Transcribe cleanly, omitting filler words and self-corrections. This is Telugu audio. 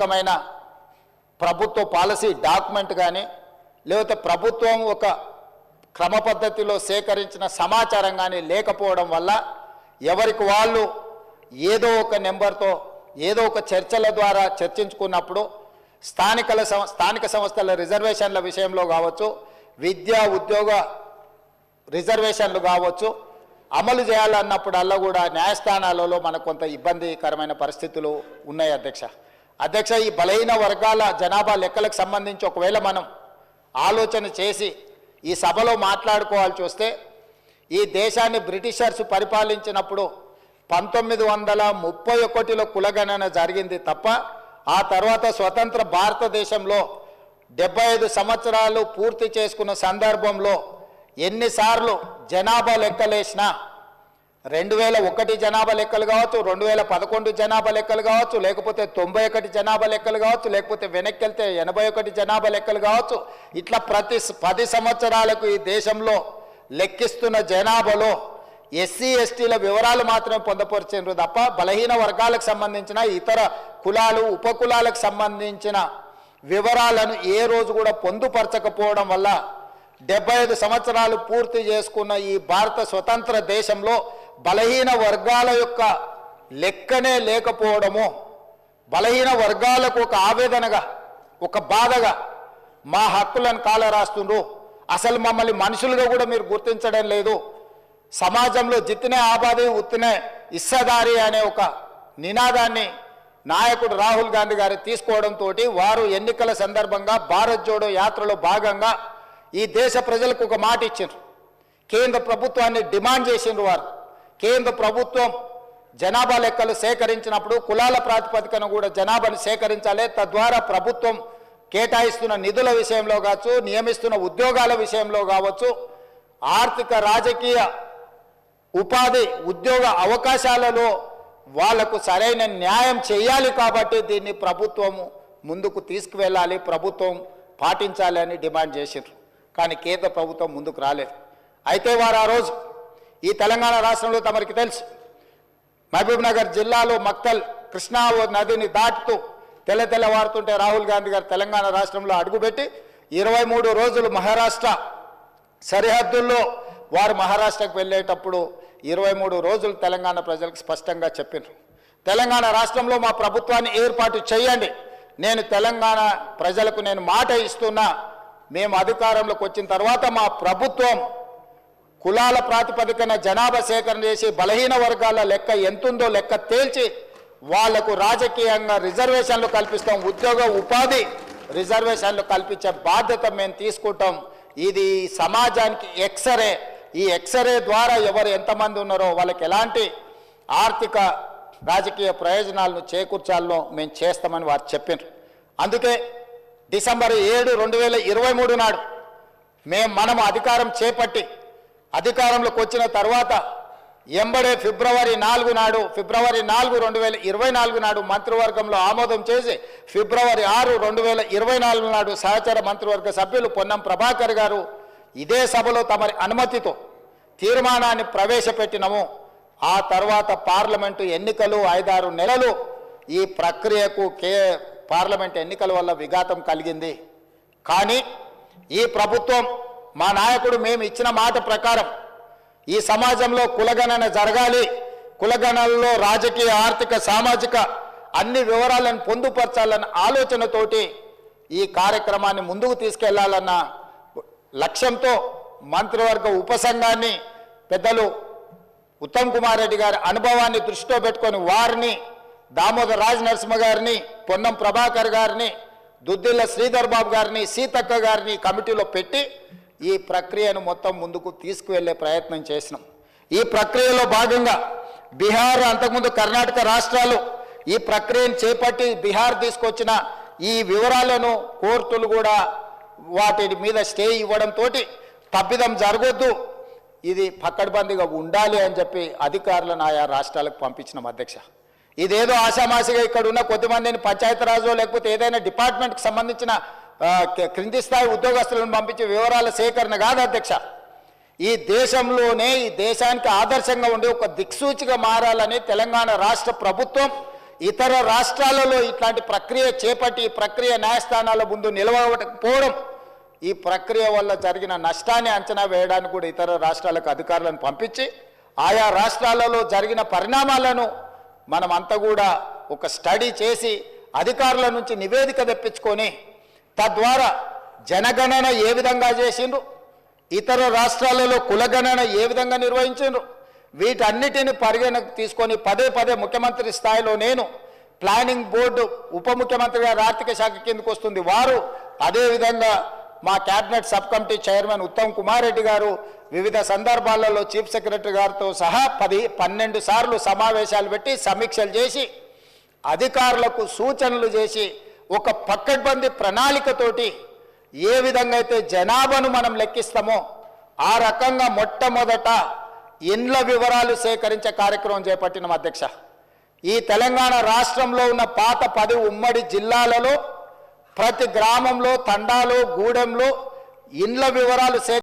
రకమైన ప్రభుత్వ పాలసీ డాక్యుమెంట్ కానీ లేకపోతే ప్రభుత్వం ఒక క్రమ పద్ధతిలో సేకరించిన సమాచారం కానీ లేకపోవడం వల్ల ఎవరికి వాళ్ళు ఏదో ఒక నెంబర్తో ఏదో ఒక చర్చల ద్వారా చర్చించుకున్నప్పుడు స్థానిక సంస్థల రిజర్వేషన్ల విషయంలో కావచ్చు, విద్యా ఉద్యోగ రిజర్వేషన్లు కావచ్చు, అమలు చేయాలన్నప్పుడల్లా కూడా న్యాయస్థానాలలో మనకు కొంత ఇబ్బందికరమైన పరిస్థితులు ఉన్నాయి అధ్యక్ష. ఈ బలహీన వర్గాల జనాభా లెక్కలకు సంబంధించి ఒకవేళ మనం ఆలోచన చేసి ఈ సభలో మాట్లాడుకోవాల్సి వస్తే ఈ దేశాన్ని బ్రిటిషర్స్ పరిపాలించినప్పుడు 1931లో కులగణన జరిగింది తప్ప ఆ తర్వాత స్వతంత్ర భారతదేశంలో 75 సంవత్సరాలు పూర్తి చేసుకున్న సందర్భంలో ఎన్నిసార్లు జనాభా లెక్కలేసినా 2001 జనాభా లెక్కలు కావచ్చు, 2011 జనాభా లెక్కలు కావచ్చు, లేకపోతే 91 జనాభా లెక్కలు కావచ్చు, లేకపోతే వెనక్కి వెళ్తే 81 జనాభా లెక్కలు కావచ్చు, ఇట్లా ప్రతి 10 సంవత్సరాలకు ఈ దేశంలో లెక్కిస్తున్న జనాభాలో ఎస్సీ ఎస్టీల వివరాలు మాత్రమే పొందపరిచారు తప్ప బలహీన వర్గాలకు సంబంధించిన ఇతర కులాలు ఉపకులాలకు సంబంధించిన వివరాలను ఏ రోజు కూడా పొందుపరచకపోవడం వల్ల 75 సంవత్సరాలు పూర్తి చేసుకున్న ఈ భారత స్వతంత్ర దేశంలో బలహీన వర్గాల యొక్క లెక్కనే లేకపోవడము, బలహీన వర్గాలకు ఒక ఆవేదనగా ఒక బాధగా మా హక్కులను కాలరాస్తుండ్రు, అసలు మమ్మల్ని మనుషులుగా కూడా మీరు గుర్తించడం లేదు, సమాజంలో జిత్తినే ఆబాది ఉత్తినే ఇస్సదారి అనే ఒక నినాదాన్ని నాయకుడు రాహుల్ గాంధీ గారు తీసుకోవడంతో వారు ఎన్నికల సందర్భంగా భారత్ జోడో యాత్రలో భాగంగా ఈ దేశ ప్రజలకు ఒక మాట ఇచ్చారు. కేంద్ర ప్రభుత్వాన్ని డిమాండ్ చేసిండ్రు. వారు కేంద్ర ప్రభుత్వం జనాభా లెక్కలు సేకరించినప్పుడు కులాల ప్రాతిపదికన కూడా జనాభాను సేకరించాలి, తద్వారా ప్రభుత్వం కేటాయిస్తున్న నిధుల విషయంలో కావచ్చు, నియమిస్తున్న ఉద్యోగాల విషయంలో కావచ్చు, ఆర్థిక రాజకీయ ఉపాధి ఉద్యోగ అవకాశాలలో వాళ్లకు సరైన న్యాయం చేయాలి. కాబట్టి దీన్ని ప్రభుత్వము ముందుకు తీసుకువెళ్ళాలి, ప్రభుత్వం పాటించాలి అని డిమాండ్ చేసిండ్రు. కానీ కేంద్ర ప్రభుత్వం ముందుకు రాలేదు. అయితే వారు ఆ రోజు ఈ తెలంగాణ రాష్ట్రంలో తమరికి తెలుసు, మహబూబ్ నగర్ జిల్లాలో మక్తల్ కృష్ణా నదిని దాటుతూ తెల్లవారుతుంటే రాహుల్ గాంధీ గారు తెలంగాణ రాష్ట్రంలో అడుగుపెట్టి 23 రోజులు మహారాష్ట్ర సరిహద్దుల్లో వారు మహారాష్ట్రకు వెళ్ళేటప్పుడు 23 రోజులు తెలంగాణ ప్రజలకు స్పష్టంగా చెప్పారు, తెలంగాణ రాష్ట్రంలో మా ప్రభుత్వాన్ని ఏర్పాటు చేయండి, నేను తెలంగాణ ప్రజలకు నేను మాట ఇస్తున్నా, మేము అధికారంలోకి వచ్చిన తర్వాత మా ప్రభుత్వం కులాల ప్రాతిపదికన జనాభా సేకరణ చేసి బలహీన వర్గాల లెక్క ఎంతుందో లెక్క తేల్చి వాళ్లకు రాజకీయంగా రిజర్వేషన్లు కల్పిస్తాం, ఉద్యోగ ఉపాధి రిజర్వేషన్లు కల్పించే బాధ్యత మేము తీసుకుంటాం. ఇది సమాజానికి ఎక్స్రే, ఈ ఎక్స్రే ద్వారా ఎవరు ఎంతమంది ఉన్నారో వాళ్ళకి ఎలాంటి ఆర్థిక రాజకీయ ప్రయోజనాలను చేకూర్చాలో మేము చేస్తామని వారు చెప్పారు. అందుకే డిసెంబర్ 7, 2023 నాడు మనం అధికారం చేపట్టి అధికారంలోకి వచ్చిన తర్వాత ఎంబడే ఫిబ్రవరి 4 నాడు 2024 నాడు మంత్రివర్గంలో ఆమోదం చేసి ఫిబ్రవరి 6, 2024 నాడు సహచర మంత్రివర్గ సభ్యులు పొన్నం ప్రభాకర్ గారు ఇదే సభలో తమరి అనుమతితో తీర్మానాన్ని ప్రవేశపెట్టినము. ఆ తర్వాత పార్లమెంటు ఎన్నికలు 5-6 నెలలు ఈ ప్రక్రియకు పార్లమెంట్ ఎన్నికల వల్ల విఘాతం కలిగింది. కానీ ఈ ప్రభుత్వం మా నాయకుడు మేము ఇచ్చిన మాట ప్రకారం ఈ సమాజంలో కులగణన జరగాలి, కులగణనలో రాజకీయ ఆర్థిక సామాజిక అన్ని వివరాలను పొందుపరచాలన్న ఆలోచనతోటి ఈ కార్యక్రమాన్ని ముందుకు తీసుకెళ్లాలన్న లక్ష్యంతో మంత్రివర్గ ఉపసంఘాన్ని పెద్దలు ఉత్తమ్ కుమార్ రెడ్డి గారి అనుభవాన్ని దృష్టిలో పెట్టుకొని వారిని, దామోదర్ రాజ్ నరసింహ గారిని, పొన్నం ప్రభాకర్ గారిని, దుద్దిల్ల శ్రీధర్ బాబు గారిని, సీతక్క గారిని కమిటీలో పెట్టి ఈ ప్రక్రియను మొత్తం ముందుకు తీసుకువెళ్లే ప్రయత్నం చేసినాం. ఈ ప్రక్రియలో భాగంగా బీహార్, అంతకుముందు కర్ణాటక రాష్ట్రాలు ఈ ప్రక్రియను చేపట్టి బీహార్ తీసుకొచ్చిన ఈ వివరాలను కోర్టులు కూడా వాటి మీద స్టే ఇవ్వడంతో తప్పిదం జరగొద్దు, ఇది పక్కడబందీగా ఉండాలి అని చెప్పి అధికారులను ఆయా రాష్ట్రాలకు పంపించినాం అధ్యక్ష. ఇదేదో ఆషామాషిగా ఇక్కడ ఉన్న కొద్దిమందిని పంచాయతీరాజు లేకపోతే ఏదైనా డిపార్ట్మెంట్కి సంబంధించిన క్రింది స్థాయి ఉద్యోగస్తులను పంపించే వివరాల సేకరణ కాదు అధ్యక్ష. ఈ దేశంలోనే ఈ దేశానికి ఆదర్శంగా ఉండే ఒక దిక్సూచిగా మారాలని తెలంగాణ రాష్ట్ర ప్రభుత్వం ఇతర రాష్ట్రాలలో ఇట్లాంటి ప్రక్రియ చేపట్టి ఈ ప్రక్రియ న్యాయస్థానాల ముందు నిలవకపోవడం, ఈ ప్రక్రియ వల్ల జరిగిన నష్టాన్ని అంచనా వేయడానికి కూడా ఇతర రాష్ట్రాలకు అధికారులను పంపించి ఆయా రాష్ట్రాలలో జరిగిన పరిణామాలను మనమంతా కూడా ఒక స్టడీ చేసి అధికారుల నుంచి నివేదిక తెప్పించుకొని తద్వారా జనగణన ఏ విధంగా చేసిండ్రు, ఇతర రాష్ట్రాలలో కులగణన ఏ విధంగా నిర్వహించిండ్రు, వీటన్నిటిని పరిగణకు తీసుకొని పదే పదే ముఖ్యమంత్రి స్థాయిలో నేను, ప్లానింగ్ బోర్డు ఉప ముఖ్యమంత్రి గారు ఆర్థిక శాఖ కిందకు వస్తుంది వారు, అదేవిధంగా మా cabinet sub committee chairman Uttam Kumar Reddy గారు వివిధ సందర్భాలలో చీఫ్ సెక్రటరీ గారితో సహా 12 సార్లు సమావేశాలు పెట్టి సమీక్షలు చేసి అధికారులకు సూచనలు చేసి ఒక పకడ్బందీ ప్రణాళికతోటి ఏ విధంగా అయితే జనాభాను మనం లెక్కిస్తామో ఆ రకంగా మొట్టమొదట ఇండ్ల వివరాలు సేకరించే కార్యక్రమం చేపట్టిన అధ్యక్ష. ఈ తెలంగాణ రాష్ట్రంలో ఉన్న పాత 10 ఉమ్మడి జిల్లాలలో ప్రతి గ్రామంలో, తండాలో, గూడెంలో ఇండ్ల వివరాలు